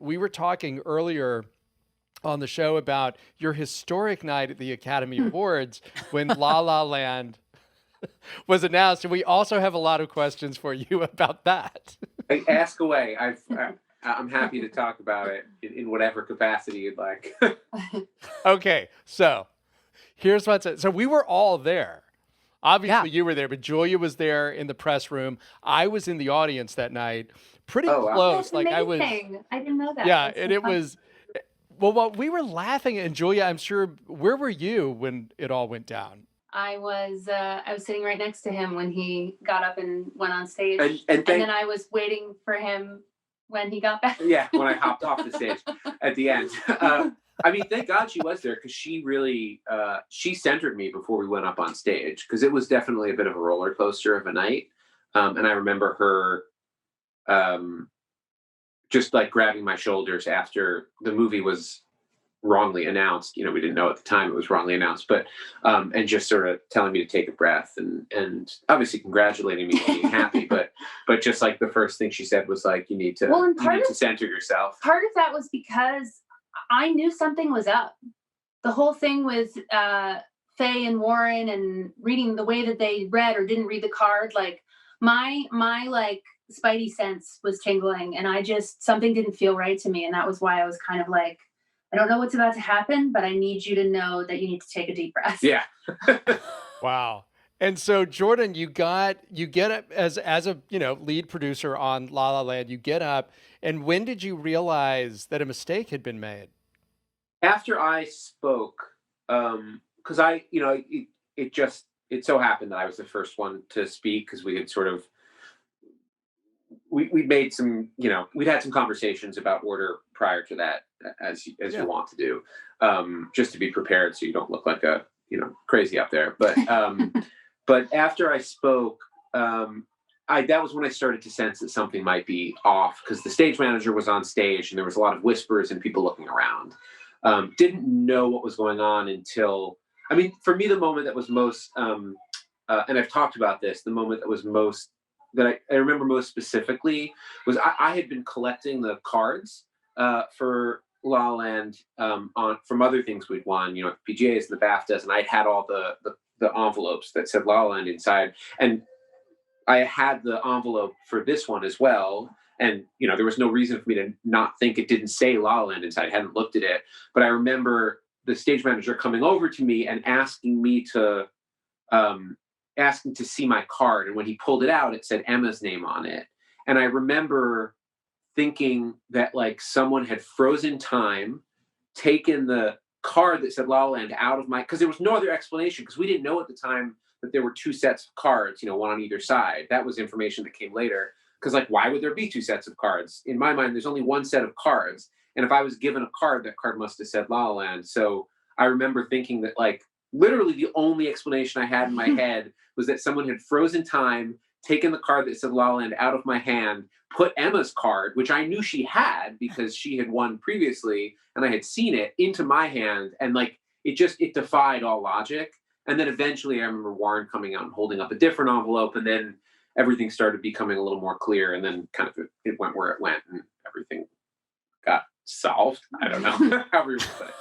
we were talking earlier on the show about your historic night at the Academy Awards when La La Land was announced. And we also have a lot of questions for you about that. Hey, ask away. I'm happy to talk about it in whatever capacity you'd like. Okay, so here's what's it. So we were all there. Obviously, you were there, but Julia was there in the press room. I was in the audience that night, pretty close. That's amazing. I didn't know that. Yeah, That's and it was. Well, we were laughing, and Julia, I'm sure. Where were you when it all went down? I was sitting right next to him when he got up and went on stage, and then I was waiting for him when he got back. Yeah, when I hopped off the stage at the end. I mean, thank God she was there, because she really, she centered me before we went up on stage, because it was definitely a bit of a roller coaster of a night. And I remember her just like grabbing my shoulders after the movie was wrongly announced. You know, we didn't know at the time it was wrongly announced, but and just sort of telling me to take a breath and obviously congratulating me for being happy, but just like the first thing she said was like, you need to center yourself. Part of that was because I knew something was up. The whole thing with Faye and Warren and reading the way that they read or didn't read the card, like my like spidey sense was tingling, and something didn't feel right to me, and that was why I was kind of like, I don't know what's about to happen, but I need you to know that you need to take a deep breath. Yeah. Wow. And so, Jordan, you get up as a lead producer on La La Land. You get up, and when did you realize that a mistake had been made? After I spoke, because it so happened that I was the first one to speak, because we had sort of we made some, we'd had some conversations about order prior to that, as you want to do, just to be prepared so you don't look like a crazy up there. But but after I spoke, that was when I started to sense that something might be off, because the stage manager was on stage and there was a lot of whispers and people looking around. Didn't know what was going on until, I mean, for me, the moment that was most, and I've talked about this, the moment that was most, that I remember most specifically was I had been collecting the cards for La La Land from other things we'd won, the PGAs and the BAFTAs, and I had all the envelopes that said La La Land inside, and I had the envelope for this one as well. And, there was no reason for me to not think it didn't say La La Land inside. I hadn't looked at it, but I remember the stage manager coming over to me and asking me to, asking to see my card. And when he pulled it out, it said Emma's name on it. And I remember thinking that like someone had frozen time, taken the card that said La La Land out of my, because there was no other explanation, because we didn't know at the time that there were two sets of cards, one on either side. That was information that came later. Because like, why would there be two sets of cards? In my mind, there's only one set of cards. And if I was given a card, that card must have said La La Land. So I remember thinking that like, literally the only explanation I had in my head was that someone had frozen time, taken the card that said La La Land out of my hand, put Emma's card, which I knew she had because she had won previously and I had seen it, into my hand. And like, it defied all logic. And then eventually I remember Warren coming out and holding up a different envelope, and then everything started becoming a little more clear, and then kind of it went where it went and everything got solved. I don't know. However you put it.